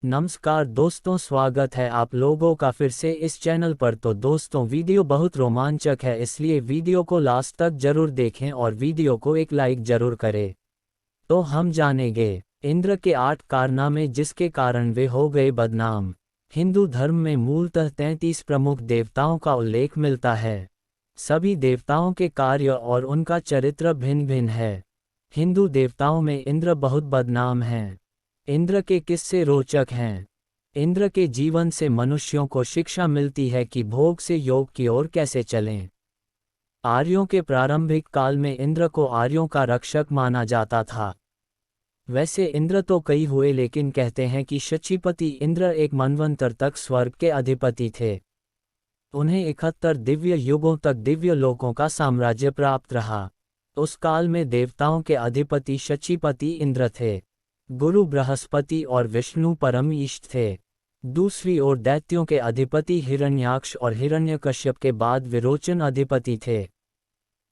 नमस्कार दोस्तों, स्वागत है आप लोगों का फिर से इस चैनल पर। तो दोस्तों, वीडियो बहुत रोमांचक है, इसलिए वीडियो को लास्ट तक जरूर देखें और वीडियो को एक लाइक जरूर करें। तो हम जानेंगे इंद्र के 8 कारनामे जिसके कारण वे हो गए बदनाम। हिंदू धर्म में मूलतः 33 प्रमुख देवताओं का उल्लेख मिलता है। सभी देवताओं के कार्य और उनका चरित्र भिन्न भिन्न है। हिंदू देवताओं में इंद्र बहुत बदनाम हैं। इंद्र के किस्से रोचक हैं। इंद्र के जीवन से मनुष्यों को शिक्षा मिलती है कि भोग से योग की ओर कैसे चलें। आर्यों के प्रारंभिक काल में इंद्र को आर्यों का रक्षक माना जाता था। वैसे इंद्र तो कई हुए, लेकिन कहते हैं कि शचीपति इंद्र एक मनवंतर तक स्वर्ग के अधिपति थे। उन्हें 71 दिव्य युगों तक दिव्य लोकों का साम्राज्य प्राप्त रहा। उस काल में देवताओं के अधिपति शचीपति इंद्र थे। गुरु बृहस्पति और विष्णु परम ईष्ट थे। दूसरी ओर दैत्यों के अधिपति हिरण्याक्ष और हिरण्यकश्यप के बाद विरोचन अधिपति थे।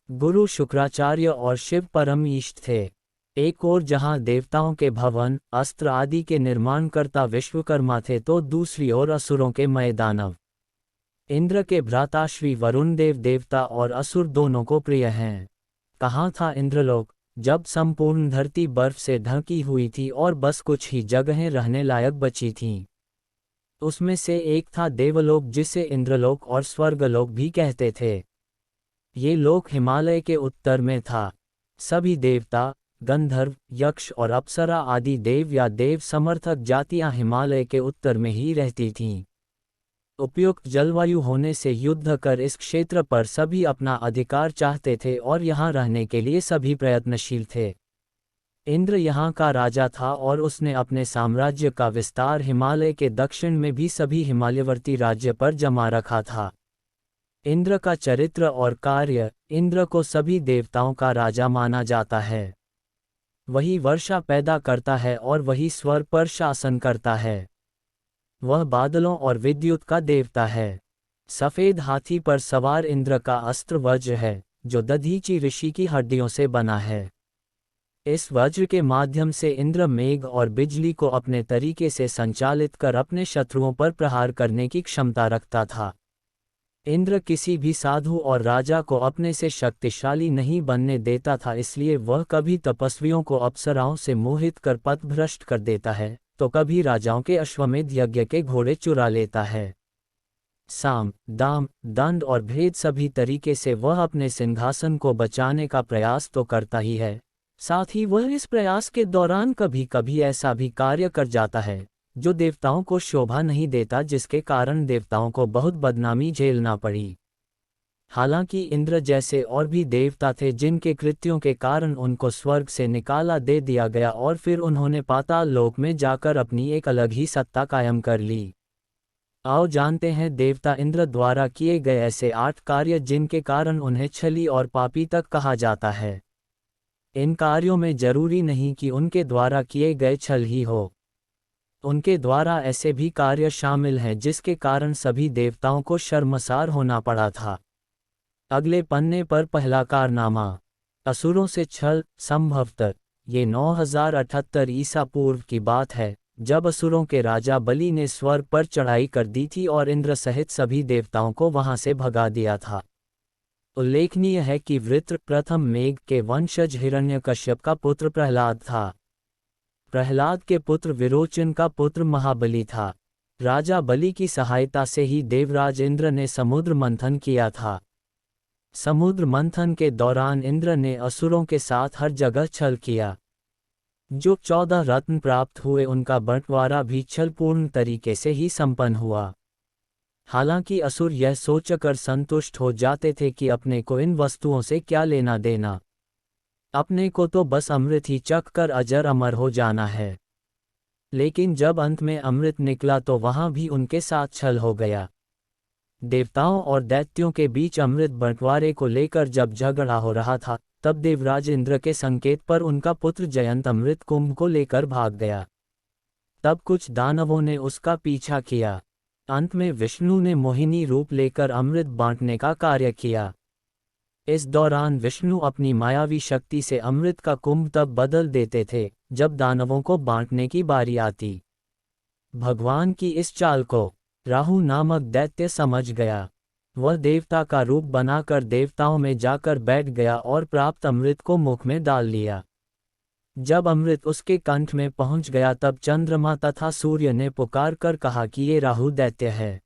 गुरु शुक्राचार्य और शिव परम ईष्ट थे। एक ओर जहां देवताओं के भवन, अस्त्र आदि के निर्माणकर्ता विश्वकर्मा थे, तो दूसरी ओर असुरों के मय दानव। इंद्र के भ्राता श्री वरुण देव देवता और असुर दोनों को प्रिय हैं। कहाँ था इंद्रलोक, जब संपूर्ण धरती बर्फ से ढकी हुई थी और बस कुछ ही जगहें रहने लायक बची थीं। उसमें से एक था देवलोक, जिसे इंद्रलोक और स्वर्गलोक भी कहते थे। ये लोक हिमालय के उत्तर में था। सभी देवता, गंधर्व, यक्ष और अप्सरा आदि देव या देव समर्थक जातियां हिमालय के उत्तर में ही रहती थीं। उपयुक्त जलवायु होने से युद्ध कर इस क्षेत्र पर सभी अपना अधिकार चाहते थे और यहाँ रहने के लिए सभी प्रयत्नशील थे। इंद्र यहाँ का राजा था और उसने अपने साम्राज्य का विस्तार हिमालय के दक्षिण में भी सभी हिमालयवर्ती राज्य पर जमा रखा था। इंद्र का चरित्र और कार्य, इंद्र को सभी देवताओं का राजा माना जाता है। वही वर्षा पैदा करता है और वही स्वर पर शासन करता है। वह बादलों और विद्युत का देवता है। सफेद हाथी पर सवार इंद्र का अस्त्र वज्र है, जो दधीचि ऋषि की हड्डियों से बना है। इस वज्र के माध्यम से इंद्र मेघ और बिजली को अपने तरीके से संचालित कर अपने शत्रुओं पर प्रहार करने की क्षमता रखता था। इंद्र किसी भी साधु और राजा को अपने से शक्तिशाली नहीं बनने देता था, इसलिए वह कभी तपस्वियों को अप्सराओं से मोहित कर पथभ्रष्ट कर देता है, तो कभी राजाओं के अश्वमेध यज्ञ के घोड़े चुरा लेता है। साम, दाम, दंड और भेद सभी तरीके से वह अपने सिंहासन को बचाने का प्रयास तो करता ही है, साथ ही वह इस प्रयास के दौरान कभी कभी ऐसा भी कार्य कर जाता है जो देवताओं को शोभा नहीं देता, जिसके कारण देवताओं को बहुत बदनामी झेलना पड़ी। हालांकि इंद्र जैसे और भी देवता थे जिनके कृत्यों के कारण उनको स्वर्ग से निकाला दे दिया गया और फिर उन्होंने पाताल लोक में जाकर अपनी एक अलग ही सत्ता कायम कर ली। आओ जानते हैं देवता इंद्र द्वारा किए गए ऐसे 8 कार्य जिनके कारण उन्हें छली और पापी तक कहा जाता है। इन कार्यों में जरूरी नहीं कि उनके द्वारा किए गए छल ही हो। उनके द्वारा ऐसे भी कार्य शामिल हैं जिसके कारण सभी देवताओं को शर्मसार होना पड़ा था। अगले पन्ने पर पहला कारनामा, असुरों से छल। संभवतः ये 9078 ईसा पूर्व की बात है, जब असुरों के राजा बलि ने स्वर्ग पर चढ़ाई कर दी थी और इंद्र सहित सभी देवताओं को वहां से भगा दिया था। उल्लेखनीय है कि वृत्र प्रथम मेघ के वंशज हिरण्यकश्यप का पुत्र प्रहलाद था। प्रहलाद के पुत्र विरोचन का पुत्र महाबली था। राजा बलि की सहायता से ही देवराज इंद्र ने समुद्र मंथन किया था। समुद्र मंथन के दौरान इंद्र ने असुरों के साथ हर जगह छल किया। जो 14 रत्न प्राप्त हुए उनका बंटवारा भी छलपूर्ण तरीके से ही संपन्न हुआ। हालांकि असुर यह सोचकर संतुष्ट हो जाते थे कि अपने को इन वस्तुओं से क्या लेना देना, अपने को तो बस अमृत ही चख कर अजर अमर हो जाना है। लेकिन जब अंत में अमृत निकला तो वहां भी उनके साथ छल हो गया। देवताओं और दैत्यों के बीच अमृत बंटवारे को लेकर जब झगड़ा हो रहा था, तब देवराज इंद्र के संकेत पर उनका पुत्र जयंत अमृत कुंभ को लेकर भाग गया। तब कुछ दानवों ने उसका पीछा किया। अंत में विष्णु ने मोहिनी रूप लेकर अमृत बांटने का कार्य किया। इस दौरान विष्णु अपनी मायावी शक्ति से अमृत का कुंभ तब बदल देते थे जब दानवों को बांटने की बारी आती। भगवान की इस चाल को राहु नामक दैत्य समझ गया। वह देवता का रूप बनाकर देवताओं में जाकर बैठ गया और प्राप्त अमृत को मुख में डाल लिया। जब अमृत उसके कंठ में पहुंच गया तब चंद्रमा तथा सूर्य ने पुकार कर कहा कि ये राहु दैत्य है।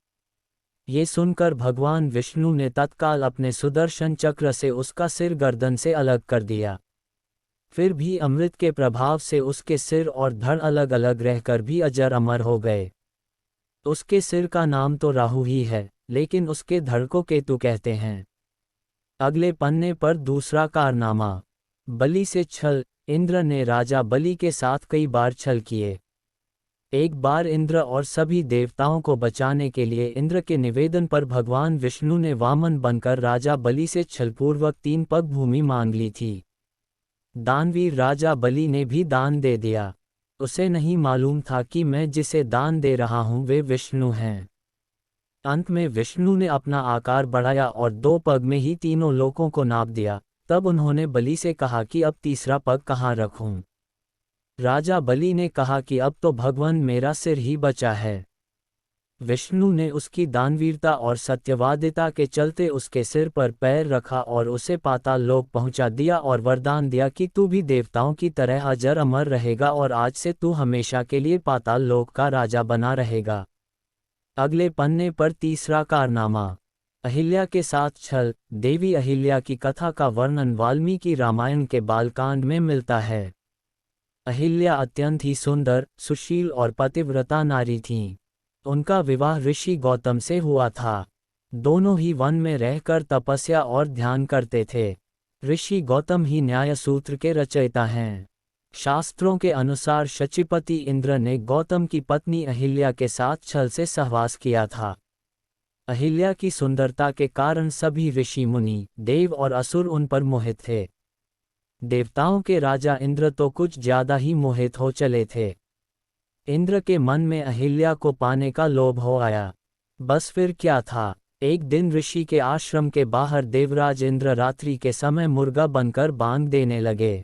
ये सुनकर भगवान विष्णु ने तत्काल अपने सुदर्शन चक्र से उसका सिर गर्दन से अलग कर दिया। फिर भी अमृत के प्रभाव से उसके सिर और धड़ अलग अलग रहकर भी अजर अमर हो गए। उसके सिर का नाम तो राहु ही है, लेकिन उसके धड़ को केतु कहते हैं। अगले पन्ने पर दूसरा कारनामा। बलि से छल। इंद्र ने राजा बलि के साथ कई बार छल किए। एक बार इंद्र और सभी देवताओं को बचाने के लिए इंद्र के निवेदन पर भगवान विष्णु ने वामन बनकर राजा बलि से छलपूर्वक 3 पग भूमि मांग ली थी। दानवीर राजा बलि ने भी दान दे दिया। उसे नहीं मालूम था कि मैं जिसे दान दे रहा हूं वे विष्णु हैं। अंत में विष्णु ने अपना आकार बढ़ाया और 2 पग में ही तीनों लोकों को नाप दिया। तब उन्होंने बलि से कहा कि अब तीसरा पग कहाँ रखूं। राजा बलि ने कहा कि अब तो भगवान मेरा सिर ही बचा है। विष्णु ने उसकी दानवीरता और सत्यवादिता के चलते उसके सिर पर पैर रखा और उसे पाताल लोक पहुंचा दिया और वरदान दिया कि तू भी देवताओं की तरह अजर अमर रहेगा और आज से तू हमेशा के लिए पाताल लोक का राजा बना रहेगा। अगले पन्ने पर तीसरा कारनामा। अहिल्या के साथ छल। देवी अहिल्या की कथा का वर्णन वाल्मीकि रामायण के बालकांड में मिलता है। अहिल्या अत्यंत ही सुंदर, सुशील और पतिव्रता नारी थीं। उनका विवाह ऋषि गौतम से हुआ था। दोनों ही वन में रहकर तपस्या और ध्यान करते थे। ऋषि गौतम ही न्याय सूत्र के रचयिता हैं। शास्त्रों के अनुसार शचीपति इंद्र ने गौतम की पत्नी अहिल्या के साथ छल से सहवास किया था। अहिल्या की सुंदरता के कारण सभी ऋषि मुनि, देव और असुर उन पर मोहित थे। देवताओं के राजा इंद्र तो कुछ ज्यादा ही मोहित हो चले थे। इंद्र के मन में अहिल्या को पाने का लोभ हो आया। बस फिर क्या था, एक दिन ऋषि के आश्रम के बाहर देवराज इंद्र रात्रि के समय मुर्गा बनकर बांग देने लगे।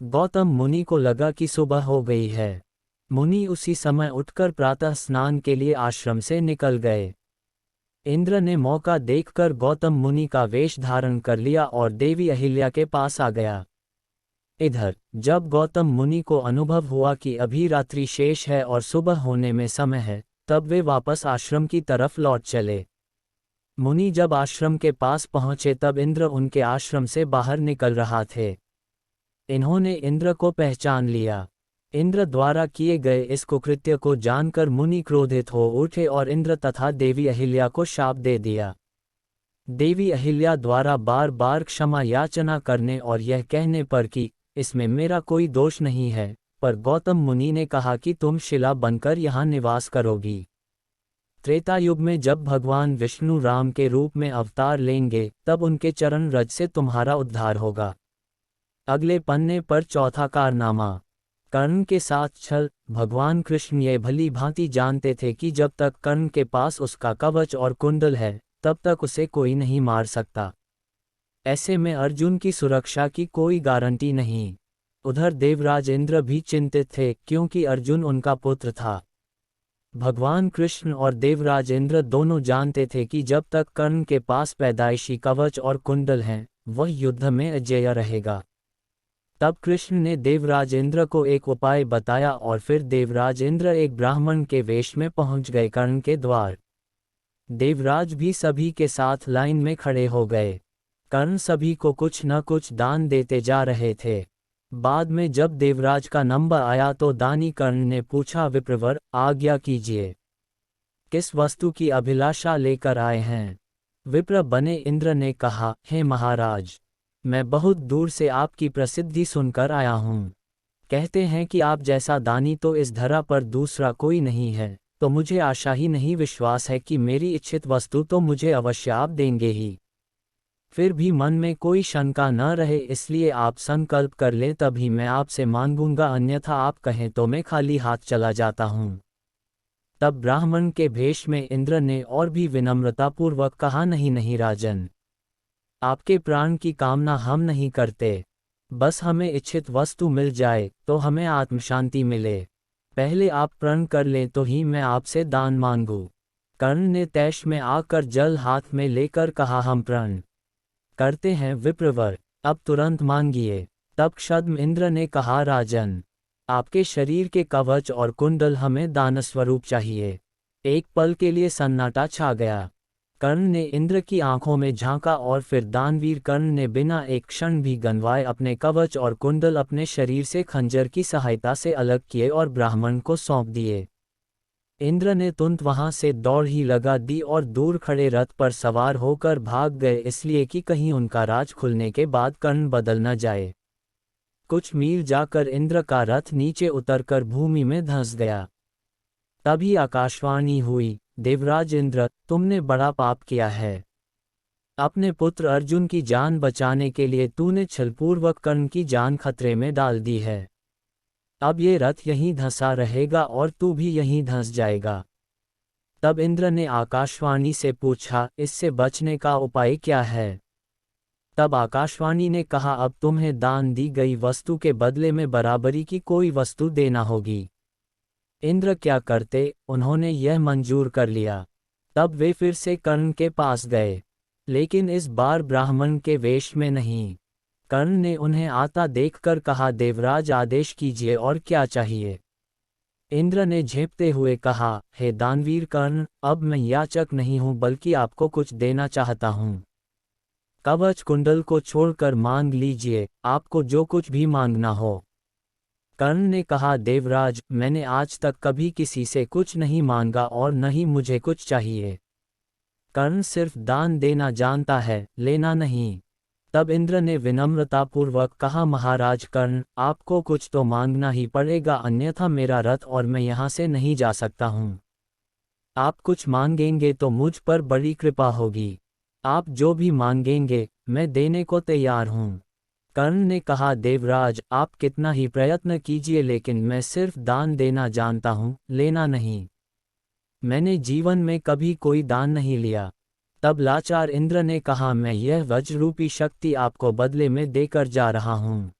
गौतम मुनि को लगा कि सुबह हो गई है। मुनि उसी समय उठकर प्रातः स्नान के लिए आश्रम से निकल गए। इंद्र ने मौका देखकर गौतम मुनि का वेश धारण कर लिया और देवी अहिल्या के पास आ गया। इधर जब गौतम मुनि को अनुभव हुआ कि अभी रात्रि शेष है और सुबह होने में समय है, तब वे वापस आश्रम की तरफ लौट चले। मुनि जब आश्रम के पास पहुंचे तब इंद्र उनके आश्रम से बाहर निकल रहा थे। इन्होंने इंद्र को पहचान लिया। इंद्र द्वारा किए गए इस कुकृत्य को जानकर मुनि क्रोधित हो उठे और इंद्र तथा देवी अहिल्या को शाप दे दिया। देवी अहिल्या द्वारा बार बार क्षमा याचना करने और यह कहने पर कि इसमें मेरा कोई दोष नहीं है, पर गौतम मुनि ने कहा कि तुम शिला बनकर यहाँ निवास करोगी। त्रेता युग में जब भगवान विष्णु राम के रूप में अवतार लेंगे तब उनके चरण रज से तुम्हारा उद्धार होगा। अगले पन्ने पर चौथा कारनामा। कर्ण के साथ छल। भगवान कृष्ण ये भली भांति जानते थे कि जब तक कर्ण के पास उसका कवच और कुंडल है तब तक उसे कोई नहीं मार सकता। ऐसे में अर्जुन की सुरक्षा की कोई गारंटी नहीं। उधर देवराज इंद्र भी चिंतित थे क्योंकि अर्जुन उनका पुत्र था। भगवान कृष्ण और देवराज इंद्र दोनों जानते थे कि जब तक कर्ण के पास पैदाइशी कवच और कुंडल हैं, वह युद्ध में अजेय रहेगा। तब कृष्ण ने देवराज इंद्र को एक उपाय बताया और फिर देवराज इंद्र एक ब्राह्मण के वेश में पहुंच गए कर्ण के द्वार। देवराज भी सभी के साथ लाइन में खड़े हो गए। कर्ण सभी को कुछ न कुछ दान देते जा रहे थे। बाद में जब देवराज का नंबर आया तो दानी कर्ण ने पूछा, विप्रवर आज्ञा कीजिए, किस वस्तु की अभिलाषा लेकर आए हैं। विप्र बने इंद्र ने कहा, हे महाराज, मैं बहुत दूर से आपकी प्रसिद्धि सुनकर आया हूँ। कहते हैं कि आप जैसा दानी तो इस धरा पर दूसरा कोई नहीं है, तो मुझे आशा ही नहीं विश्वास है कि मेरी इच्छित वस्तु तो मुझे अवश्य आप देंगे ही। फिर भी मन में कोई शंका न रहे इसलिए आप संकल्प कर लें तभी मैं आपसे मांगूंगा, अन्यथा आप कहें तो मैं खाली हाथ चला जाता हूँ। तब ब्राह्मण के भेष में इंद्र ने और भी विनम्रतापूर्वक कहा, नहीं नहीं राजन, आपके प्राण की कामना हम नहीं करते, बस हमें इच्छित वस्तु मिल जाए तो हमें आत्मशांति मिले। पहले आप प्रण कर लें तो ही मैं आपसे दान मांगू। कर्ण ने तैश में आकर जल हाथ में लेकर कहा, हम प्रण करते हैं विप्रवर, अब तुरंत मांगिए। तब क्षद्म इंद्र ने कहा, राजन, आपके शरीर के कवच और कुंडल हमें दान स्वरूप चाहिए। एक पल के लिए सन्नाटा छा गया। कर्ण ने इंद्र की आंखों में झांका और फिर दानवीर कर्ण ने बिना एक क्षण भी गंवाए अपने कवच और कुंडल अपने शरीर से खंजर की सहायता से अलग किए और ब्राह्मण को सौंप दिए। इंद्र ने तुरंत वहां से दौड़ ही लगा दी और दूर खड़े रथ पर सवार होकर भाग गए, इसलिए कि कहीं उनका राज खुलने के बाद कर्ण बदल न जाए। कुछ मील जाकर इंद्र का रथ नीचे उतरकर भूमि में धंस गया। तभी आकाशवाणी हुई, देवराज इंद्र, तुमने बड़ा पाप किया है। अपने पुत्र अर्जुन की जान बचाने के लिए तूने छलपूर्वक कर्ण की जान खतरे में डाल दी है। अब ये रथ यहीं धंसा रहेगा और तू भी यहीं धंस जाएगा। तब इंद्र ने आकाशवाणी से पूछा, इससे बचने का उपाय क्या है? तब आकाशवाणी ने कहा, अब तुम्हें दान दी गई वस्तु के बदले में बराबरी की कोई वस्तु देना होगी। इंद्र क्या करते, उन्होंने यह मंजूर कर लिया। तब वे फिर से कर्ण के पास गए, लेकिन इस बार ब्राह्मण के वेश में नहीं। कर्ण ने उन्हें आता देखकर कहा, देवराज आदेश कीजिए, और क्या चाहिए? इंद्र ने झेपते हुए कहा, हे दानवीर कर्ण, अब मैं याचक नहीं हूं बल्कि आपको कुछ देना चाहता हूं। कवच कुंडल को छोड़कर मांग लीजिए, आपको जो कुछ भी मांगना हो। कर्ण ने कहा, देवराज, मैंने आज तक कभी किसी से कुछ नहीं मांगा और न ही मुझे कुछ चाहिए। कर्ण सिर्फ दान देना जानता है, लेना नहीं। तब इंद्र ने विनम्रतापूर्वक कहा, महाराज कर्ण, आपको कुछ तो मांगना ही पड़ेगा, अन्यथा मेरा रथ और मैं यहाँ से नहीं जा सकता हूँ। आप कुछ मांगेंगे तो मुझ पर बड़ी कृपा होगी। आप जो भी मांगेंगे मैं देने को तैयार हूँ। कर्ण ने कहा, देवराज, आप कितना ही प्रयत्न कीजिए, लेकिन मैं सिर्फ दान देना जानता हूँ, लेना नहीं। मैंने जीवन में कभी कोई दान नहीं लिया। तब लाचार इंद्र ने कहा, मैं यह वज्ररूपी शक्ति आपको बदले में देकर जा रहा हूँ।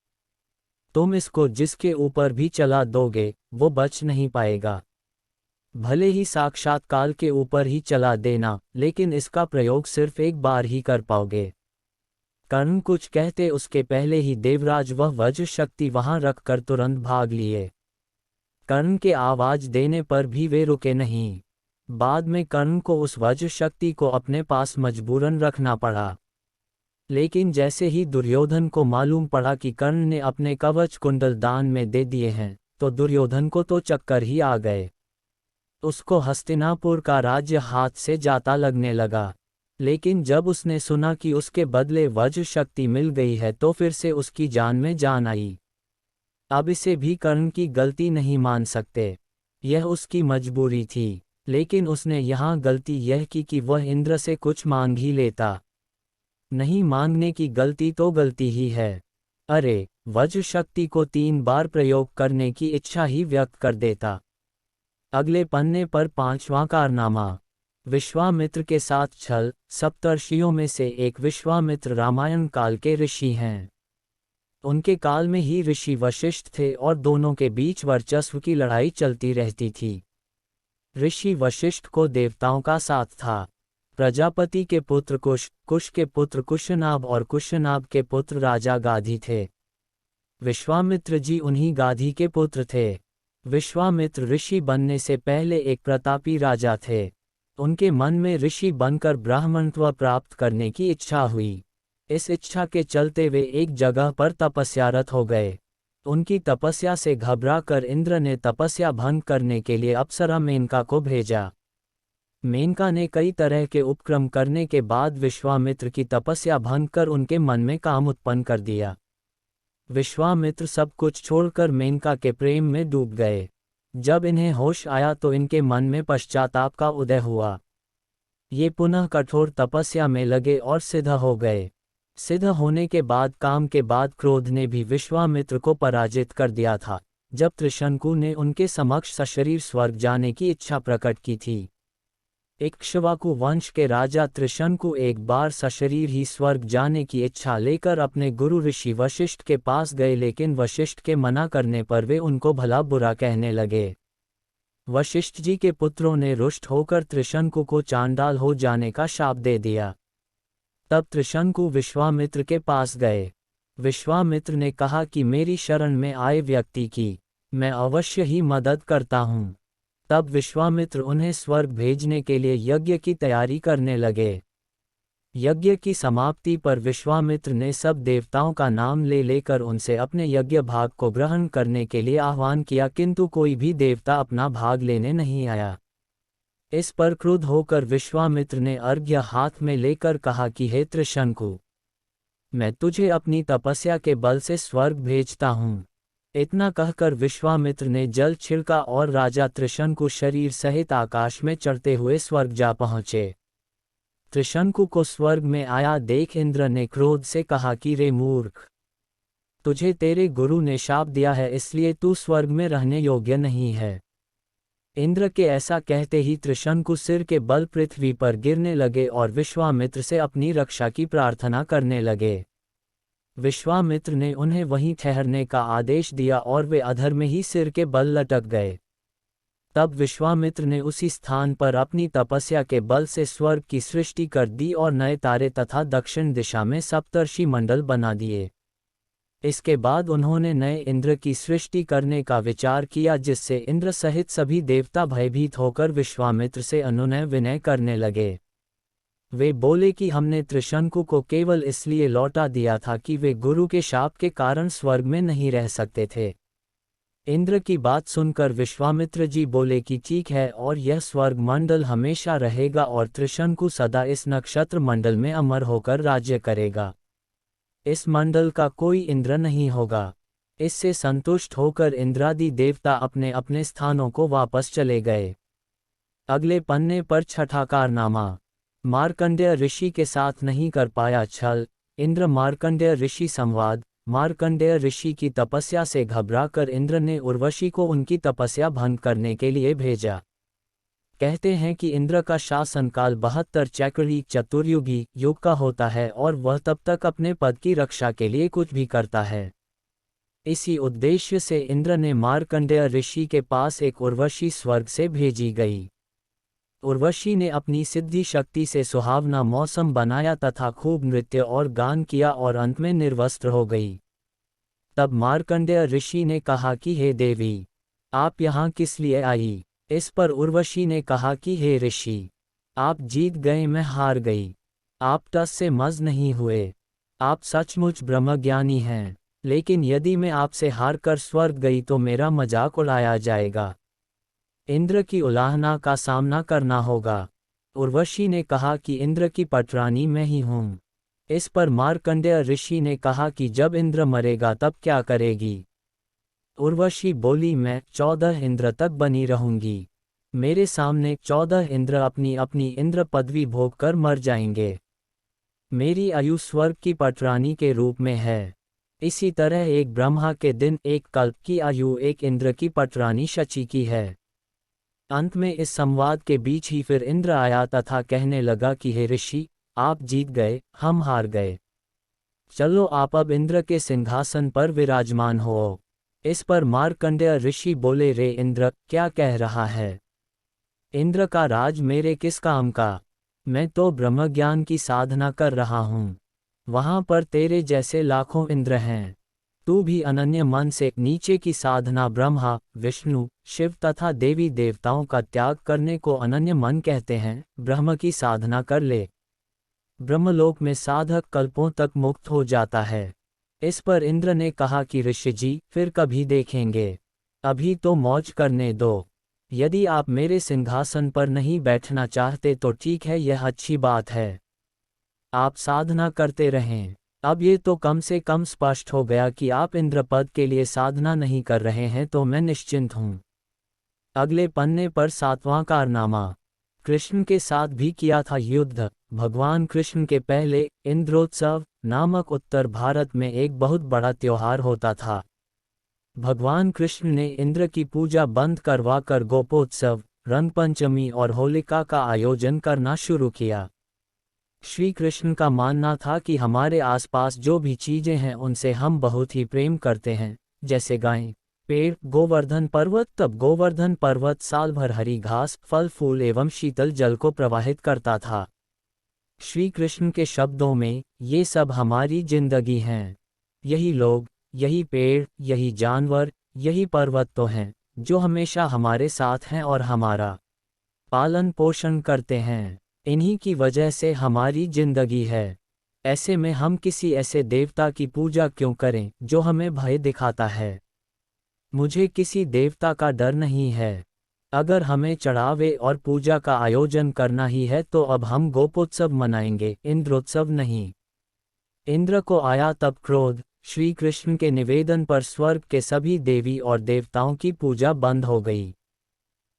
तुम इसको जिसके ऊपर भी चला दोगे वो बच नहीं पाएगा। भले ही साक्षात काल के ऊपर ही चला देना, लेकिन इसका प्रयोग सिर्फ एक बार ही कर पाओगे। कर्ण कुछ कहते उसके पहले ही देवराज वह वज्र शक्ति वहां रखकर तुरंत भाग लिए। कर्ण के आवाज देने पर भी वे रुके नहीं। बाद में कर्ण को उस वज्र शक्ति को अपने पास मजबूरन रखना पड़ा। लेकिन जैसे ही दुर्योधन को मालूम पड़ा कि कर्ण ने अपने कवच कुंडल दान में दे दिए हैं, तो दुर्योधन को तो चक्कर ही आ गए। उसको हस्तिनापुर का राज्य हाथ से जाता लगने लगा। लेकिन जब उसने सुना कि उसके बदले वज्र शक्ति मिल गई है तो फिर से उसकी जान में जान आई। अब इसे भी कर्ण की गलती नहीं मान सकते, यह उसकी मजबूरी थी। लेकिन उसने यहाँ गलती यह की कि वह इंद्र से कुछ मांग ही लेता। नहीं मांगने की गलती तो गलती ही है। अरे, वज्र शक्ति को 3 बार प्रयोग करने की इच्छा ही व्यक्त कर देता। अगले पन्ने पर 5वां कारनामा। विश्वामित्र के साथ छल। सप्तर्षियों में से एक विश्वामित्र रामायण काल के ऋषि हैं। उनके काल में ही ऋषि वशिष्ठ थे और दोनों के बीच वर्चस्व की लड़ाई चलती रहती थी। ऋषि वशिष्ठ को देवताओं का साथ था। प्रजापति के पुत्र कुश, कुश के पुत्र कुशनाभ और कुशनाभ के पुत्र राजा गाधी थे। विश्वामित्र जी उन्हीं गाधी के पुत्र थे। विश्वामित्र ऋषि बनने से पहले एक प्रतापी राजा थे। उनके मन में ऋषि बनकर ब्राह्मणत्व प्राप्त करने की इच्छा हुई। इस इच्छा के चलते वे एक जगह पर तपस्यारत हो गए। उनकी तपस्या से घबराकर इंद्र ने तपस्या भंग करने के लिए अप्सरा मेनका को भेजा। मेनका ने कई तरह के उपक्रम करने के बाद विश्वामित्र की तपस्या भंग कर उनके मन में काम उत्पन्न कर दिया। विश्वामित्र सब कुछ छोड़कर मेनका के प्रेम में डूब गए। जब इन्हें होश आया तो इनके मन में पश्चाताप का उदय हुआ। ये पुनः कठोर तपस्या में लगे और सिद्ध हो गए। सिद्ध होने के बाद काम के बाद क्रोध ने भी विश्वामित्र को पराजित कर दिया था, जब त्रिशंकु ने उनके समक्ष सशरीर स्वर्ग जाने की इच्छा प्रकट की थी। इक्ष्वाकु वंश के राजा त्रिशंकु एक बार सशरीर ही स्वर्ग जाने की इच्छा लेकर अपने गुरु ऋषि वशिष्ठ के पास गए, लेकिन वशिष्ठ के मना करने पर वे उनको भला बुरा कहने लगे। वशिष्ठ जी के पुत्रों ने रुष्ट होकर त्रिशंकु को चांडाल हो जाने का शाप दे दिया। तब त्रिशंकु विश्वामित्र के पास गए। विश्वामित्र ने कहा कि मेरी शरण में आए व्यक्ति की मैं अवश्य ही मदद करता हूँ। तब विश्वामित्र उन्हें स्वर्ग भेजने के लिए यज्ञ की तैयारी करने लगे। यज्ञ की समाप्ति पर विश्वामित्र ने सब देवताओं का नाम ले लेकर उनसे अपने यज्ञ भाग को ग्रहण करने के लिए आह्वान किया, किंतु कोई भी देवता अपना भाग लेने नहीं आया। इस पर क्रुद्ध होकर विश्वामित्र ने अर्घ्य हाथ में लेकर कहा कि हे त्रिशंकु, मैं तुझे अपनी तपस्या के बल से स्वर्ग भेजता हूँ। इतना कहकर विश्वामित्र ने जल छिड़का और राजा त्रिशंकु शरीर सहित आकाश में चढ़ते हुए स्वर्ग जा पहुँचे। त्रिशंकु को स्वर्ग में आया देख इंद्र ने क्रोध से कहा कि रे मूर्ख, तुझे तेरे गुरु ने शाप दिया है, इसलिए तू स्वर्ग में रहने योग्य नहीं है। इंद्र के ऐसा कहते ही त्रिशंकु सिर के बल पृथ्वी पर गिरने लगे और विश्वामित्र से अपनी रक्षा की प्रार्थना करने लगे। विश्वामित्र ने उन्हें वहीं ठहरने का आदेश दिया और वे अधर में ही सिर के बल लटक गए। तब विश्वामित्र ने उसी स्थान पर अपनी तपस्या के बल से स्वर्ग की सृष्टि कर दी और नए तारे तथा दक्षिण दिशा में सप्तर्षि मंडल बना दिए। इसके बाद उन्होंने नए इंद्र की सृष्टि करने का विचार किया, जिससे इंद्र सहित सभी देवता भयभीत होकर विश्वामित्र से अनुनय विनय करने लगे। वे बोले कि हमने त्रिशंकु को केवल इसलिए लौटा दिया था कि वे गुरु के शाप के कारण स्वर्ग में नहीं रह सकते थे। इंद्र की बात सुनकर विश्वामित्र जी बोले कि ठीक है, और यह स्वर्ग मंडल हमेशा रहेगा और त्रिशंकु सदा इस नक्षत्र मंडल में अमर होकर राज्य करेगा। इस मंडल का कोई इंद्र नहीं होगा। इससे संतुष्ट होकर इंद्रादि देवता अपने अपने स्थानों को वापस चले गए। अगले पन्ने पर छठा कारनामा। मार्कंडेय ऋषि के साथ नहीं कर पाया छल। इंद्र मार्कंडेय ऋषि संवाद। मार्कंडेय ऋषि की तपस्या से घबराकर इंद्र ने उर्वशी को उनकी तपस्या भंग करने के लिए भेजा। कहते हैं कि इंद्र का शासनकाल 72 चैक्रिक चतुर्युगी युग का होता है और वह तब तक अपने पद की रक्षा के लिए कुछ भी करता है। इसी उद्देश्य से इंद्र ने मार्कंडेय ऋषि के पास एक उर्वशी स्वर्ग से भेजी गई। उर्वशी ने अपनी सिद्धि शक्ति से सुहावना मौसम बनाया तथा खूब नृत्य और गान किया और अंत में निर्वस्त्र हो गई। तब मार्कंडेय ऋषि ने कहा कि हे देवी, आप यहाँ किस लिए आई? इस पर उर्वशी ने कहा कि हे ऋषि, आप जीत गए, मैं हार गई। आप टस से मज नहीं हुए। आप सचमुच ब्रह्मज्ञानी हैं, लेकिन यदि मैं आपसे हार कर स्वर्ग गई तो मेरा मजाक उड़ाया जाएगा। इंद्र की उलाहना का सामना करना होगा। उर्वशी ने कहा कि इंद्र की पटरानी मैं ही हूँ। इस पर मार्कंडेय ऋषि ने कहा कि जब इंद्र मरेगा तब क्या करेगी? उर्वशी बोली, मैं 14 इंद्र तक बनी रहूंगी। मेरे सामने 14 इंद्र अपनी अपनी इंद्र पदवी भोग कर मर जाएंगे। मेरी आयु स्वर्ग की पटरानी के रूप में है। इसी तरह एक ब्रह्मा के दिन एक कल्प की आयु एक इंद्र की पटरानी शची की है। अंत में इस संवाद के बीच ही फिर इंद्र आया तथा कहने लगा कि हे ऋषि, आप जीत गए, हम हार गए। चलो आप अब इंद्र के सिंहासन पर विराजमान हो। इस पर मार्कंडेय ऋषि बोले, रे इंद्र, क्या कह रहा है? इंद्र का राज मेरे किस काम का? मैं तो ब्रह्मज्ञान की साधना कर रहा हूँ। वहाँ पर तेरे जैसे लाखों इंद्र हैं। तू भी अनन्य मन से नीचे की साधना ब्रह्मा, विष्णु, शिव तथा देवी देवताओं का त्याग करने को अनन्य मन कहते हैं। ब्रह्म की साधना कर ले। ब्रह्मलोक में साधक कल्पों तक मुक्त हो जाता है। इस पर इंद्र ने कहा कि ऋषि जी, फिर कभी देखेंगे, अभी तो मौज करने दो। यदि आप मेरे सिंहासन पर नहीं बैठना चाहते तो ठीक है, यह अच्छी बात है। आप साधना करते रहें। अब ये तो कम से कम स्पष्ट हो गया कि आप इंद्र पद के लिए साधना नहीं कर रहे हैं, तो मैं निश्चिंत हूँ। अगले पन्ने पर 7वां कारनामा। कृष्ण के साथ भी किया था युद्ध। भगवान कृष्ण के पहले इंद्रोत्सव नामक उत्तर भारत में एक बहुत बड़ा त्योहार होता था। भगवान कृष्ण ने इंद्र की पूजा बंद करवा कर गोपोत्सव, रंगपंचमी और होलिका का आयोजन करना शुरू किया। श्री कृष्ण का मानना था कि हमारे आसपास जो भी चीजें हैं उनसे हम बहुत ही प्रेम करते हैं, जैसे गायें, पेड़ गोवर्धन पर्वत। तब गोवर्धन पर्वत साल भर हरी घास, फल फूल एवं शीतल जल को प्रवाहित करता था। श्री कृष्ण के शब्दों में, ये सब हमारी जिंदगी हैं। यही लोग, यही पेड़, यही जानवर, यही पर्वत तो हैं जो हमेशा हमारे साथ हैं और हमारा पालन पोषण करते हैं। इन्हीं की वजह से हमारी जिंदगी है। ऐसे में हम किसी ऐसे देवता की पूजा क्यों करें जो हमें भय दिखाता है? मुझे किसी देवता का डर नहीं है। अगर हमें चढ़ावे और पूजा का आयोजन करना ही है तो अब हम गोपोत्सव मनाएंगे, इंद्रोत्सव नहीं। इंद्र को आया तब क्रोध। श्री कृष्ण के निवेदन पर स्वर्ग के सभी देवी और देवताओं की पूजा बंद हो गई।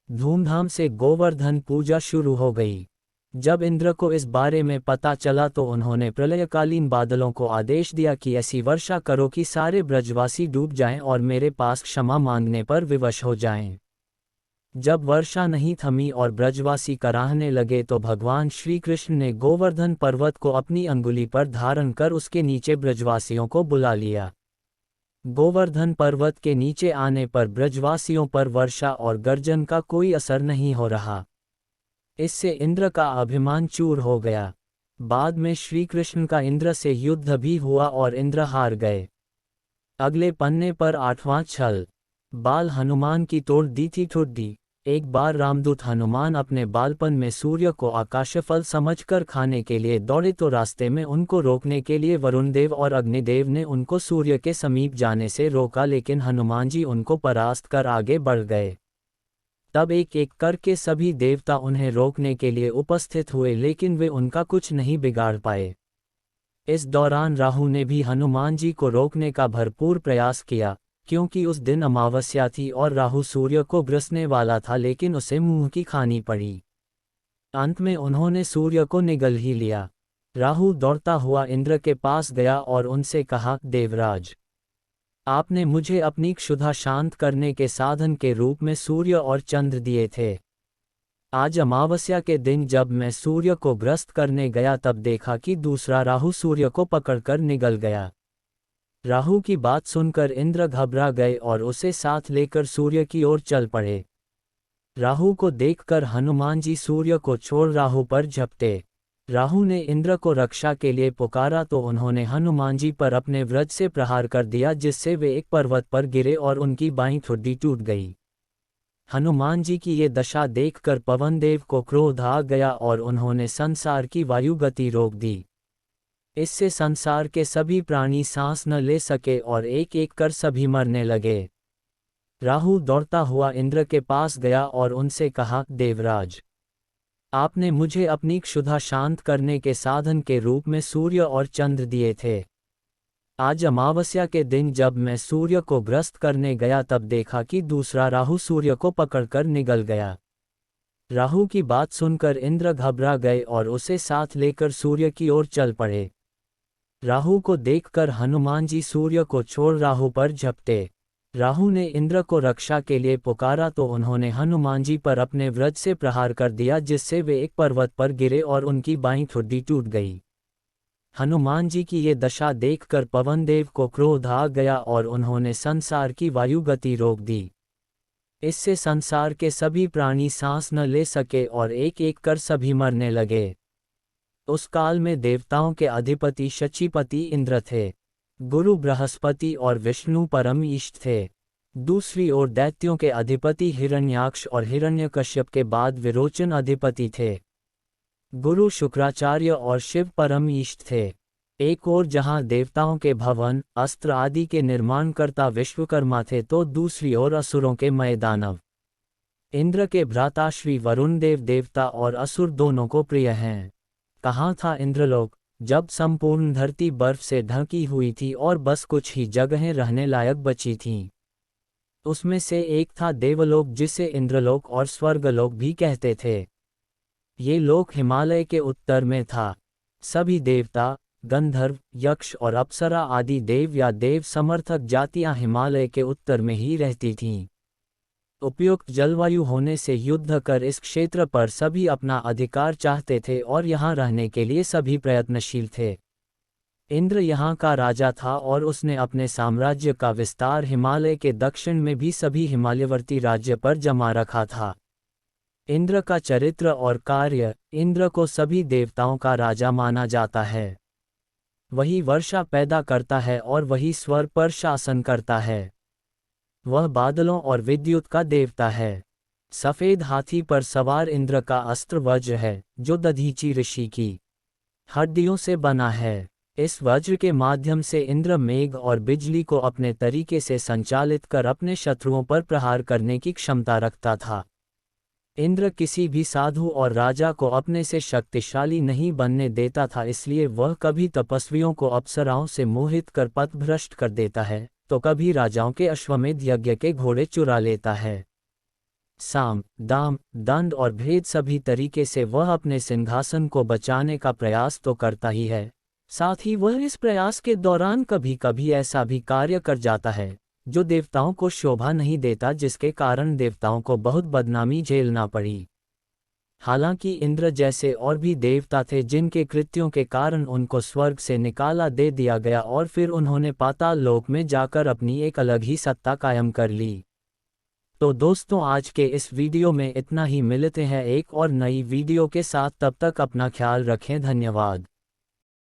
धूमधाम से गोवर्धन पूजा शुरू हो गई। जब इंद्र को इस बारे में पता चला तो उन्होंने प्रलयकालीन बादलों को आदेश दिया कि ऐसी वर्षा करो कि सारे ब्रजवासी डूब जाएं और मेरे पास क्षमा मांगने पर विवश हो जाएं। जब वर्षा नहीं थमी और ब्रजवासी कराहने लगे तो भगवान श्री कृष्ण ने गोवर्धन पर्वत को अपनी अंगुली पर धारण कर उसके नीचे ब्रजवासियों को बुला लिया। गोवर्धन पर्वत के नीचे आने पर ब्रजवासियों पर वर्षा और गर्जन का कोई असर नहीं हो रहा। इससे इंद्र का अभिमान चूर हो गया। बाद में श्री कृष्ण का इंद्र से युद्ध भी हुआ और इंद्र हार गए। अगले पन्ने पर 8वां छल। बाल हनुमान की तोड़ दी थी ठुड्डी। एक बार रामदूत हनुमान अपने बालपन में सूर्य को आकाशफल समझकर खाने के लिए दौड़े तो रास्ते में उनको रोकने के लिए वरुण देव और अग्निदेव ने उनको सूर्य के समीप जाने से रोका, लेकिन हनुमान जी उनको परास्त कर आगे बढ़ गए। तब एक एक करके सभी देवता उन्हें रोकने के लिए उपस्थित हुए, लेकिन वे उनका कुछ नहीं बिगाड़ पाए। इस दौरान राहु ने भी हनुमान जी को रोकने का भरपूर प्रयास किया, क्योंकि उस दिन अमावस्या थी और राहु सूर्य को ग्रसने वाला था, लेकिन उसे मुंह की खानी पड़ी। अंत में उन्होंने सूर्य को निगल ही लिया। राहु दौड़ता हुआ इंद्र के पास गया और उनसे कहा, देवराज, आपने मुझे अपनी क्षुधा शांत करने के साधन के रूप में सूर्य और चंद्र दिए थे। आज अमावस्या के दिन जब मैं सूर्य को ग्रस्त करने गया तब देखा कि दूसरा राहु सूर्य को पकड़कर निगल गया। राहु की बात सुनकर इंद्र घबरा गए और उसे साथ लेकर सूर्य की ओर चल पड़े। राहु को देखकर हनुमान जी सूर्य को छोड़ राहु पर झपटे। राहु ने इंद्र को रक्षा के लिए पुकारा तो उन्होंने हनुमान जी पर अपने वज्र से प्रहार कर दिया, जिससे वे एक पर्वत पर गिरे और उनकी बाईं ठुड्डी टूट गई। हनुमान जी की ये दशा देखकर पवन देव को क्रोध आ गया और उन्होंने संसार की वायु गति रोक दी। इससे संसार के सभी प्राणी सांस न ले सके और एक एक कर सभी मरने लगे। राहु दौड़ता हुआ इंद्र के पास गया और उनसे कहा, देवराज, आपने मुझे अपनी क्षुधा शांत करने के साधन के रूप में सूर्य और चंद्र दिए थे। आज अमावस्या के दिन जब मैं सूर्य को ग्रस्त करने गया तब देखा कि दूसरा राहु सूर्य को पकड़कर निगल गया। राहु की बात सुनकर इंद्र घबरा गए और उसे साथ लेकर सूर्य की ओर चल पड़े। राहु को देखकर हनुमान जी सूर्य को छोड़ राहु पर झपटे। राहु ने इंद्र को रक्षा के लिए पुकारा तो उन्होंने हनुमान जी पर अपने वज्र से प्रहार कर दिया, जिससे वे एक पर्वत पर गिरे और उनकी बाईं ठुड्डी टूट गई। हनुमान जी की ये दशा देखकर पवन देव को क्रोध आ गया और उन्होंने संसार की वायु गति रोक दी। इससे संसार के सभी प्राणी सांस न ले सके और एक एक कर सभी मरने लगे। उस काल में देवताओं के अधिपति शचीपति इंद्र थे। गुरु बृहस्पति और विष्णु परम इष्ट थे। दूसरी ओर दैत्यों के अधिपति हिरण्याक्ष और हिरण्यकश्यप के बाद विरोचन अधिपति थे। गुरु शुक्राचार्य और शिव परम इष्ट थे। एक ओर जहां देवताओं के भवन, अस्त्र आदि के निर्माणकर्ता विश्वकर्मा थे तो दूसरी ओर असुरों के मय दानव। इंद्र के भ्राता श्री वरुण देव देवता और असुर दोनों को प्रिय हैं। कहाँ था इंद्रलोक, जब संपूर्ण धरती बर्फ से ढकी हुई थी और बस कुछ ही जगहें रहने लायक बची थीं। उसमें से एक था देवलोक, जिसे इंद्रलोक और स्वर्गलोक भी कहते थे। ये लोक हिमालय के उत्तर में था। सभी देवता, गंधर्व, यक्ष और अप्सरा आदि देव या देव समर्थक जातियां हिमालय के उत्तर में ही रहती थीं। उपयुक्त जलवायु होने से युद्ध कर इस क्षेत्र पर सभी अपना अधिकार चाहते थे और यहाँ रहने के लिए सभी प्रयत्नशील थे। इंद्र यहाँ का राजा था और उसने अपने साम्राज्य का विस्तार हिमालय के दक्षिण में भी सभी हिमालयवर्ती राज्य पर जमा रखा था। इंद्र का चरित्र और कार्य, इंद्र को सभी देवताओं का राजा माना जाता है। वही वर्षा पैदा करता है और वही स्वर्ग पर शासन करता है। वह बादलों और विद्युत का देवता है। सफ़ेद हाथी पर सवार इंद्र का अस्त्र वज्र है, जो दधीचि ऋषि की हड्डियों से बना है। इस वज्र के माध्यम से इंद्र मेघ और बिजली को अपने तरीके से संचालित कर अपने शत्रुओं पर प्रहार करने की क्षमता रखता था। इंद्र किसी भी साधु और राजा को अपने से शक्तिशाली नहीं बनने देता था, इसलिए वह कभी तपस्वियों को अप्सराओं से मोहित कर पथभ्रष्ट कर देता है, तो कभी राजाओं के अश्वमेध यज्ञ के घोड़े चुरा लेता है। साम, दाम, दंड और भेद सभी तरीके से वह अपने सिंहासन को बचाने का प्रयास तो करता ही है, साथ ही वह इस प्रयास के दौरान कभी कभी ऐसा भी कार्य कर जाता है जो देवताओं को शोभा नहीं देता, जिसके कारण देवताओं को बहुत बदनामी झेलना पड़ी। हालांकि इंद्र जैसे और भी देवता थे जिनके कृत्यों के कारण उनको स्वर्ग से निकाला दे दिया गया और फिर उन्होंने पाताल लोक में जाकर अपनी एक अलग ही सत्ता कायम कर ली। तो दोस्तों, आज के इस वीडियो में इतना ही। मिलते हैं एक और नई वीडियो के साथ, तब तक अपना ख्याल रखें। धन्यवाद।